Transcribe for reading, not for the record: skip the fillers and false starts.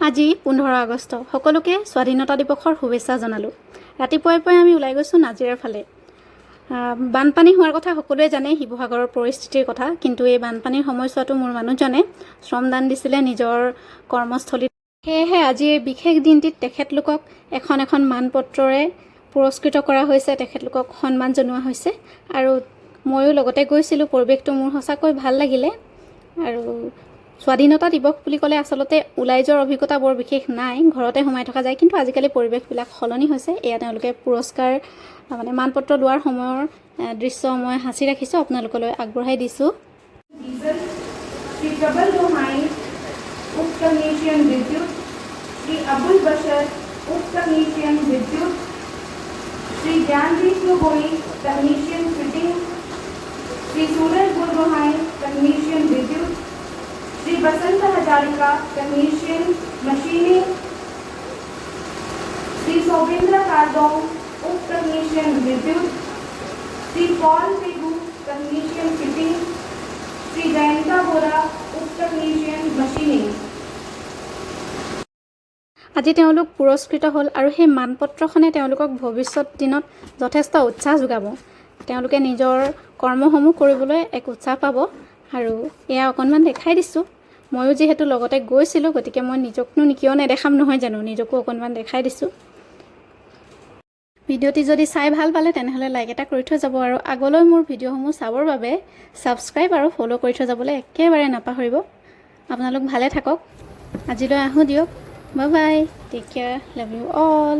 আজি 15 আগষ্ট সকলোকে স্বাধীনতা দিৱসৰ শুভেচ্ছা জনালোঁ। ৰাতিপুৱাই আমি ওলাই গৈছোঁ নাজিৰাৰ ফালে। বানপানী হোৱাৰ কথা সকলোৱে জানে, শিৱসাগৰৰ পৰিস্থিতিৰ কথা। কিন্তু এই বানপানীৰ সময়ছোৱাতো মোৰ মানুহজনে শ্ৰমদান দিছিলে নিজৰ কৰ্মস্থলীত। সেয়েহে আজি এই বিশেষ দিনটিত তেখেতলোকক এখন মানপত্ৰৰে পুৰস্কৃত কৰা হৈছে, তেখেতলোকক সন্মান জনোৱা হৈছে। আৰু ময়ো লগতে গৈছিলোঁ। পৰিৱেশটো মোৰ সঁচাকৈ ভাল লাগিলে। আৰু স্বাধীনতা দিৱস বুলি ক'লে আচলতে ওলাই যোৱাৰ অভিজ্ঞতা বৰ বিশেষ নাই, ঘৰতে সোমাই থকা যায়। কিন্তু আজিকালি পৰিৱেশবিলাক সলনি হৈছে। এয়া তেওঁলোকে পুৰস্কাৰ মানপত্ৰ লোৱাৰ সময়ৰ দৃশ্য মই সাঁচি ৰাখিছোঁ, আপোনালোকলৈ আগবঢ়াই দিছোঁ। শ্ৰী প্ৰবল গোহাঁই উপ টেকনিচিয়ান বিদ্যুৎ, শ্ৰী আবুল বশৰ উপ টেকনিচিয়ান বিদ্যুৎ, Shri Gyandeep Gogoi technician fitting, Shri Suraj Buragohain technician विद्युत, श्री बसंत हजारिका टेक्नीशियन मशीनिंग, श्री सौवेंद्र कारदों उप टेक्नीशियन विद्युत, Shri Paul Pegu technician fitting, Shri Jayanta Bora उप टेक्नीशियन मशीनिंग। আজি তেওঁলোক পুৰস্কৃত হ'ল আৰু সেই মানপত্ৰখনে তেওঁলোকক ভৱিষ্যত দিনত যথেষ্ট উৎসাহ যোগাব। তেওঁলোকে নিজৰ কৰ্মসমূহ কৰিবলৈ এক উৎসাহ পাব। আৰু এয়া অকণমান দেখাই দিছোঁ। ময়ো যিহেতু লগতে গৈছিলোঁ, গতিকে মই নিজকনো কিয় নেদেখাম নহয় জানো, নিজকো অকণমান দেখাই দিছোঁ। ভিডিঅ'টি যদি চাই ভাল পালে তেনেহ'লে লাইক এটা কৰি থৈ যাব। আৰু আগলৈ মোৰ ভিডিঅ'সমূহ চাবৰ বাবে ছাবস্ক্ৰাইব আৰু ফ'ল' কৰি থৈ যাবলৈ একেবাৰে নাপাহৰিব। আপোনালোক ভালে থাকক। আজিলৈ আহোঁ দিয়ক। Bye bye, take care, love you all.